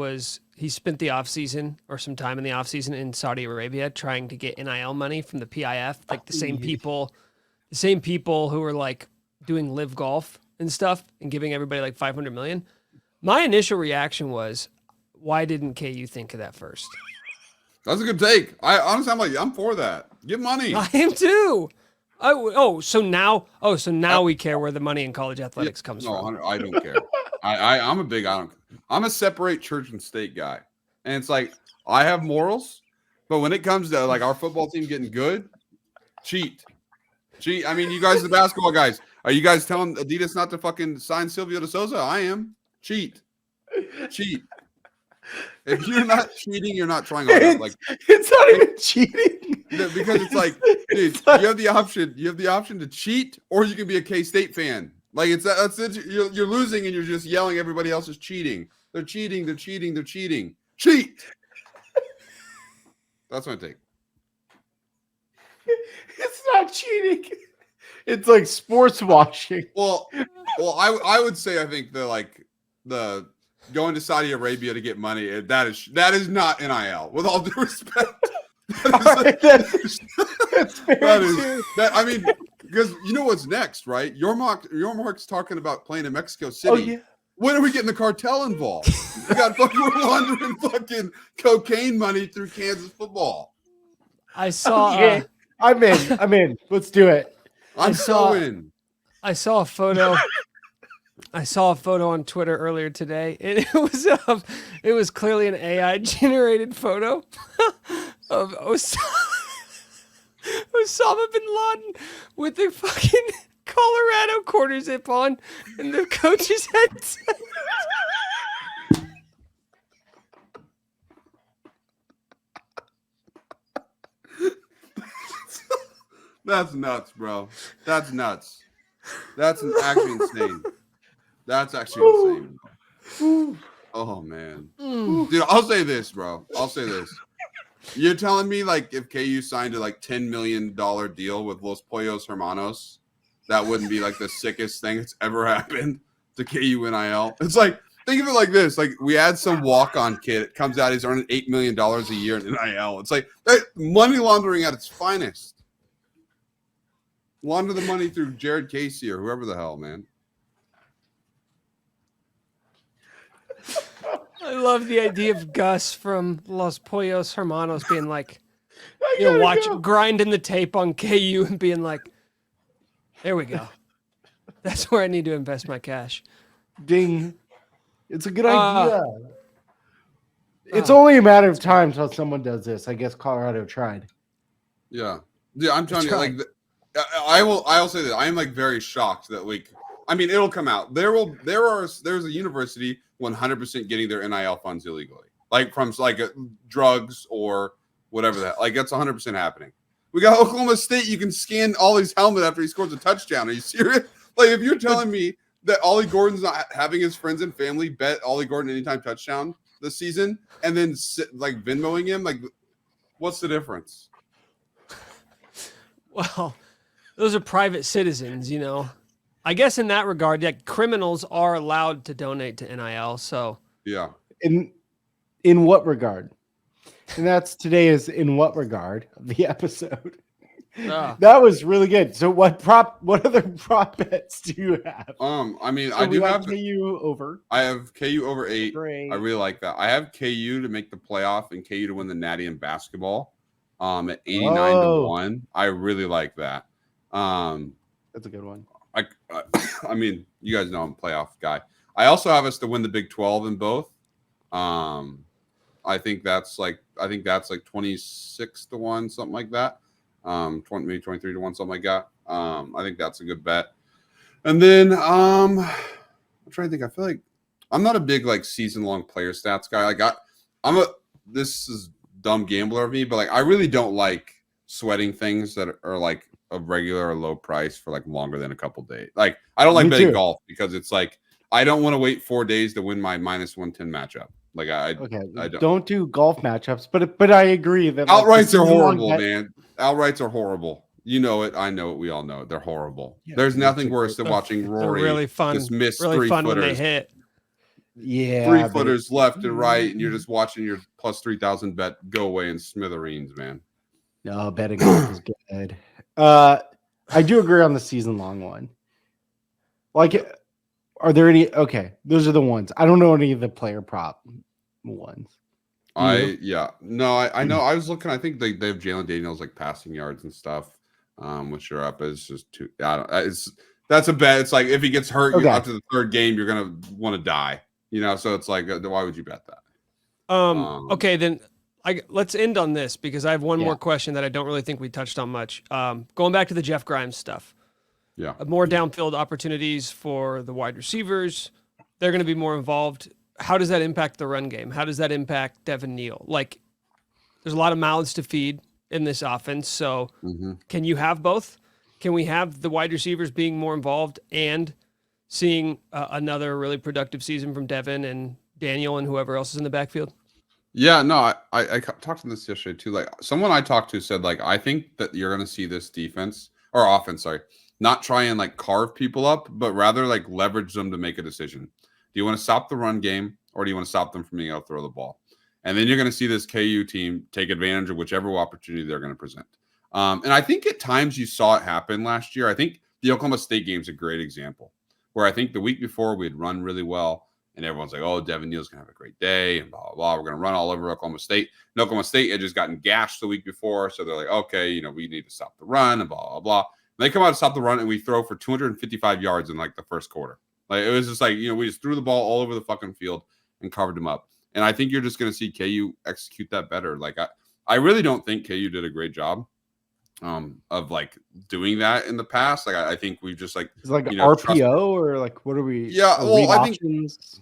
Speaker 3: spent the offseason or some time in the offseason in Saudi Arabia trying to get NIL money from the PIF, like the same people who were like doing live golf and stuff and giving everybody like $500 million. My initial reaction was, why didn't KU think of that first?
Speaker 4: That's a good take. I'm for that. Give money.
Speaker 3: I am too. So now we care where the money in college athletics comes from.
Speaker 4: No, I don't care. I'm a separate church and state guy. And it's like, I have morals, but when it comes to like our football team getting good, cheat. I mean, you guys, the basketball guys, are you guys telling Adidas not to fucking sign Silvio De Souza? I am. Cheat. If you're not cheating, you're not trying hard enough. Like
Speaker 5: it's not even cheating
Speaker 4: because it's like, dude, you have the option. You have the option to cheat, or you can be a K-State fan. Like that's it. You're losing, and you're just yelling. Everybody else is cheating. They're cheating. They're cheating. They're cheating. Cheat. That's my take.
Speaker 5: It's not cheating. It's like sports washing.
Speaker 4: Well, I would say I think the going to Saudi Arabia to get money that is not NIL. With all due respect,
Speaker 5: that's fair
Speaker 4: that I mean, because you know what's next, right? Your Mark's talking about playing in Mexico City.
Speaker 5: Oh, yeah.
Speaker 4: When are we getting the cartel involved? We got fucking laundering fucking cocaine money through Kansas football.
Speaker 3: I saw.
Speaker 5: Okay. I'm in. Let's do it.
Speaker 4: I'm so in.
Speaker 3: I saw a photo. I saw a photo on Twitter earlier today, and it was clearly an AI generated photo of Osama bin Laden with the fucking Colorado quarter zip on and the coach's headset.
Speaker 4: That's nuts, bro. That's nuts. That's actually insane. That's actually insane. Oh man, dude. I'll say this, bro. I'll say this. You're telling me like if KU signed a like $10 million deal with Los Pollos Hermanos, that wouldn't be like the sickest thing that's ever happened to KU NIL? It's like, think of it like this: like we add some walk-on kid, it comes out, he's earning $8 million a year in NIL. It's like money laundering at its finest. Launder the money through Jared Casey or whoever the hell, man.
Speaker 3: I love the idea of Gus from Los Pollos Hermanos being like, grinding the tape on KU and being like, there we go. That's where I need to invest my cash.
Speaker 5: Ding. It's a good idea. It's only a matter of time until someone does this. I guess Colorado tried.
Speaker 4: Yeah. Yeah, I'm telling you, like, I'll say that I am like very shocked that like, I mean, it'll come out. There's a university 100% getting their NIL funds illegally, like from like drugs or whatever that. Like that's 100% happening. We got Oklahoma State. You can scan Ollie's helmet after he scores a touchdown. Are you serious? Like if you're telling me that Ollie Gordon's not having his friends and family bet Ollie Gordon anytime touchdown this season, and then like Venmoing him, like what's the difference?
Speaker 3: Well, those are private citizens, you know. I guess in that regard, yeah, criminals are allowed to donate to NIL. So
Speaker 4: yeah,
Speaker 5: in what regard? And that's today is in what regard of the episode. That was really good. So what other prop bets do you have?
Speaker 4: I mean,
Speaker 5: So
Speaker 4: I do have
Speaker 5: KU over.
Speaker 4: I have KU over 8.
Speaker 5: Great.
Speaker 4: I really like that. I have KU to make the playoff and KU to win the Natty in basketball. At 89-1. I really like that.
Speaker 5: That's a good one.
Speaker 4: I mean, you guys know I'm a playoff guy. I also have us to win the Big 12 in both. I think that's like 26-1, something like that. 23-1, something like that. I think that's a good bet. And then I'm trying to think. I feel like I'm not a big like season-long player stats guy. Like this is dumb gambler of me, but like I really don't like sweating things that are like a regular or low price for like longer than a couple days. Like I don't like betting golf because it's like I don't want to wait 4 days to win my -110 matchup. Like I don't
Speaker 5: do golf matchups, but I agree that
Speaker 4: outrights are horrible, man. Outrights are horrible. You know it. I know it. We all know it. They're horrible. Yeah, there's nothing worse than watching Rory
Speaker 3: really fun,
Speaker 4: just miss
Speaker 3: really
Speaker 4: 3-footers.
Speaker 3: When they hit.
Speaker 5: Yeah,
Speaker 4: 3-footers left and right, and you're just watching your plus 3,000 bet go away in smithereens, man.
Speaker 5: No, betting golf is good. I do agree on the season long one. Like, are there any? Okay, those are the ones. I don't know any of the player prop ones.
Speaker 4: I know. I was looking. I think they have Jalen Daniels like passing yards and stuff. Which are up. It's just too. That's a bet. It's like if he gets hurt after the third game, you're gonna want to die. You know, so it's like, why would you bet that?
Speaker 3: Okay, then let's end on this because I have one more question that I don't really think we touched on much. Going back to the Jeff Grimes stuff.
Speaker 4: Yeah.
Speaker 3: More downfield opportunities for the wide receivers. They're going to be more involved. how does that impact the run game? How does that impact Devin Neal? Like, there's a lot of mouths to feed in this offense. So can you have both? Can we have the wide receivers being more involved and seeing another really productive season from Devin and Daniel and whoever else is in the backfield?
Speaker 4: Yeah, no, I talked to this yesterday too. Like someone I talked to said, like, I think that you're going to see this defense or offense, sorry, not try and like carve people up, but rather like leverage them to make a decision. Do you want to stop the run game or do you want to stop them from being able to throw the ball? And then you're going to see this KU team take advantage of whichever opportunity they're going to present. And I think at times you saw it happen last year. I think the Oklahoma State game is a great example where I think the week before we had run really well. And everyone's like, oh, Devin Neal's going to have a great day and blah, blah, blah. We're going to run all over Oklahoma State. And Oklahoma State had just gotten gashed the week before. So they're like, okay, we need to stop the run and blah, blah, blah. And they come out to stop the run and we throw for 255 yards in like the first quarter. Like it was just like, we just threw the ball all over the fucking field and covered them up. And I think you're just going to see KU execute that better. Like I really don't think KU did a great job of like doing that in the past. Like I think we've just like,
Speaker 5: it's like RPO or like, what are we?
Speaker 4: Yeah. Well, I think,
Speaker 5: options?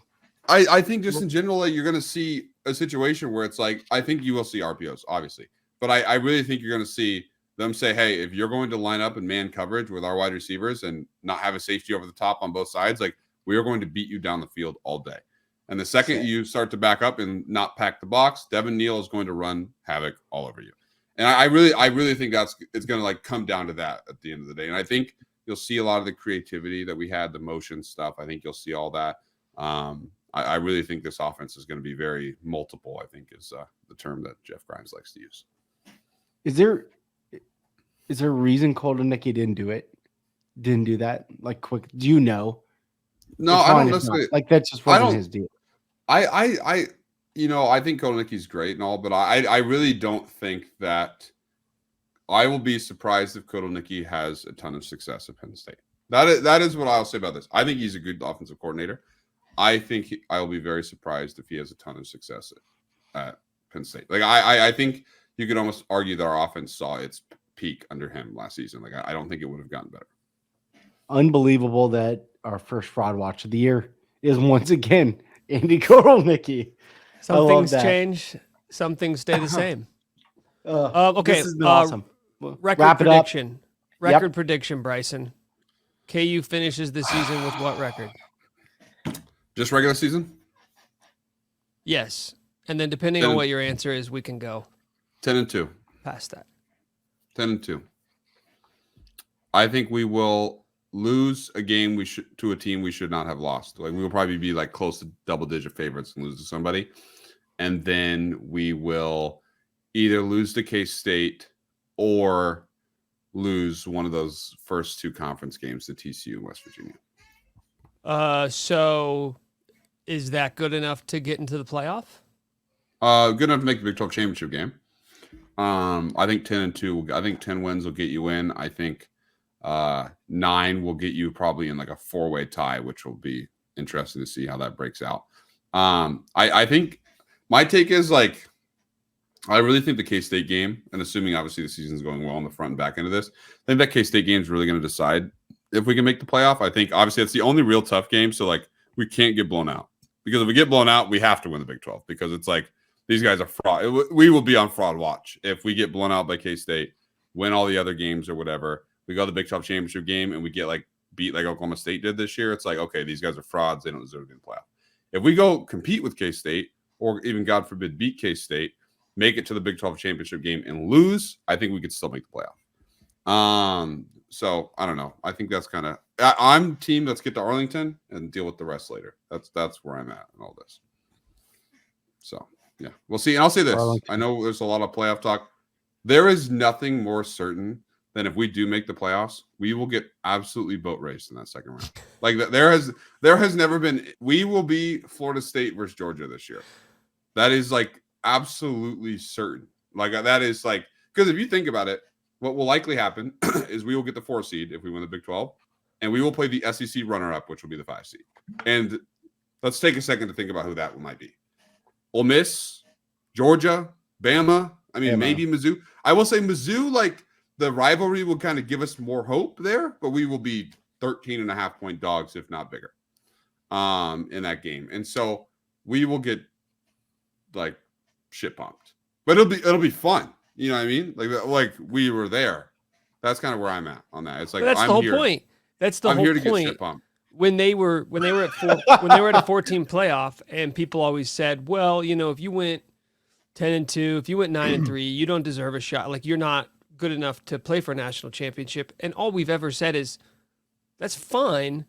Speaker 4: I think just in general, like, you're going to see a situation where it's like, I think you will see RPOs, obviously. But I really think you're going to see them say, hey, if you're going to line up in man coverage with our wide receivers and not have a safety over the top on both sides, like we are going to beat you down the field all day. And the second you start to back up and not pack the box, Devin Neal is going to run havoc all over you. And I really think it's going to like come down to that at the end of the day. And I think you'll see a lot of the creativity that we had, the motion stuff. I think you'll see all that. I really think this offense is going to be very multiple, I think is the term that Jeff Grimes likes to use.
Speaker 5: Is there a reason Koldenicki didn't do that? Like quick, do you know?
Speaker 4: No, I don't necessarily.
Speaker 5: Like that just wasn't his deal.
Speaker 4: I think Koldenicki's great and all, but I really don't think that I will be surprised if Koldenicki has a ton of success at Penn State. That is what I'll say about this. I think he's a good offensive coordinator. I think I'll be very surprised if he has a ton of success at Penn State. Like I think you could almost argue that our offense saw its peak under him last season. Like I don't think it would have gotten better.
Speaker 5: Unbelievable that our first fraud watch of the year is once again Andy Koldenicki.
Speaker 3: Some things change, some things stay the same. Okay,
Speaker 5: this has been awesome.
Speaker 3: Record prediction. Record prediction, Bryson. KU finishes the season with what record?
Speaker 4: Just regular season?
Speaker 3: Yes. And then depending on what your answer is, we can go
Speaker 4: 10-2.
Speaker 3: Past that.
Speaker 4: 10-2. I think we will lose a game to a team we should not have lost. Like we will probably be like close to double-digit favorites and lose to somebody. And then we will either lose to K-State or lose one of those first two conference games to TCU and West Virginia.
Speaker 3: So is that good enough to get into the playoff?
Speaker 4: Good enough to make the Big 12 championship game. I think 10-2. I think 10 wins will get you in. I think 9 will get you probably in like a 4-way tie, which will be interesting to see how that breaks out. I think my take is like, I really think the K-State game, and assuming obviously the season's going well on the front and back end of this, I think that K-State game is really going to decide if we can make the playoff. I think obviously it's the only real tough game. So like we can't get blown out, because if we get blown out, we have to win the Big 12, because it's like these guys are fraud. We will be on fraud watch if we get blown out by K-State, win all the other games or whatever. We go to the Big 12 championship game and we get like beat like Oklahoma State did this year. It's like, okay, these guys are frauds. They don't deserve to be in the playoff. If we go compete with K-State, or even God forbid beat K-State, make it to the Big 12 championship game and lose, I think we could still make the playoff. So I don't know. I think that's kind of, I'm team. Let's get to Arlington and deal with the rest later. That's where I'm at in all this. So yeah, we'll see. And I'll say this: Arlington. I know there's a lot of playoff talk. There is nothing more certain than if we do make the playoffs, we will get absolutely boat raced in that second round. Like there has never been. We will be Florida State versus Georgia this year. That is like absolutely certain. Like that is like, because if you think about it, what will likely happen is we will get the 4 seed if we win the Big 12, and we will play the SEC runner-up, which will be the 5 seed. And let's take a second to think about who that might be. Ole Miss, Georgia, Bama. I mean, maybe Mizzou. I will say Mizzou, like the rivalry will kind of give us more hope there, but we will be 13.5-point dogs, if not bigger, in that game. And so we will get like shit pumped, but it'll be fun. You know what I mean? Like we were there. That's kind of where I'm at on that. It's like
Speaker 3: But that's
Speaker 4: I'm
Speaker 3: the whole
Speaker 4: here.
Speaker 3: point. That's the
Speaker 4: I'm
Speaker 3: whole
Speaker 4: here to
Speaker 3: point.
Speaker 4: get shit pumped.
Speaker 3: When they were at when they were at a 14 playoff, and people always said, well, if you went 10-2, if you went 9-3, you don't deserve a shot. Like, you're not good enough to play for a national championship. And all we've ever said is, that's fine,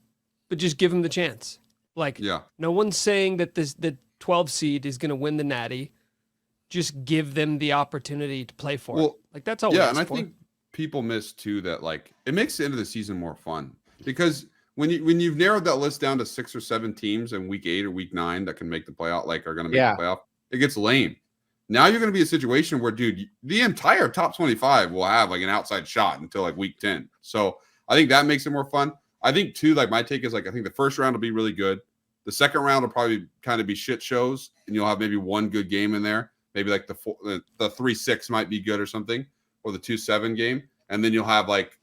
Speaker 3: but just give them the chance. Like, no one's saying that the 12 seed is going to win the Natty. Just give them the opportunity to play for it. Like, that's all.
Speaker 4: Yeah, and I think people miss too that like it makes the end of the season more fun, because when you've narrowed that list down to 6 or 7 teams in week 8 or week 9 that can make the playoff, like are going to make the playoff, it gets lame. Now you're going to be a situation where, dude, the entire top 25 will have like an outside shot until like week 10. So I think that makes it more fun. I think too, like my take is like I think the first round will be really good. The second round will probably kind of be shit shows, and you'll have maybe one good game in there. Maybe like the 3-6 might be good or something, or the 2-7 game, and then you'll have like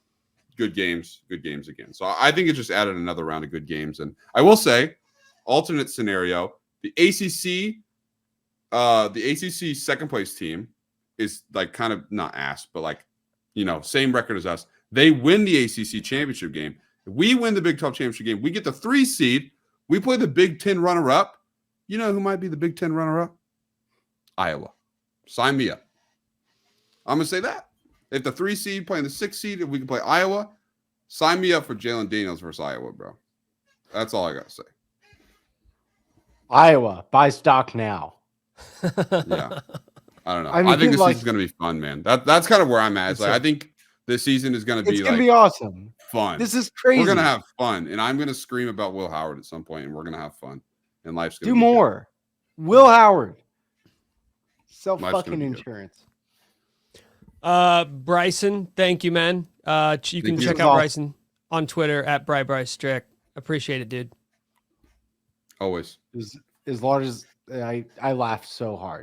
Speaker 4: good games again. So I think it just added another round of good games. And I will say, alternate scenario, the ACC second place team is like kind of not ass, but like, same record as us. They win the ACC championship game. If we win the Big 12 championship game, we get the 3 seed. We play the Big 10 runner-up. You know who might be the Big 10 runner-up? Iowa. Sign me up. I'm going to say that. If the 3 seed playing the 6 seed, if we can play Iowa, sign me up for Jalen Daniels versus Iowa, bro. That's all I got to say.
Speaker 5: Iowa, buy stock now.
Speaker 4: Yeah. I don't know. I think this season's going to be fun, man. That's kind of where I'm at. It's like, I think this season is going to be
Speaker 5: it's going to be awesome.
Speaker 4: Fun.
Speaker 5: This is crazy.
Speaker 4: We're going to have fun, and I'm going to scream about Will Howard at some point, and we're going to have fun. And life's going to
Speaker 5: do more. Good. Will Howard. Sell fucking insurance.
Speaker 3: Bryson, thank you, man. You can check out Bryson on Twitter at Brystrick. Appreciate it, dude.
Speaker 4: Always.
Speaker 5: As large as I laughed so hard.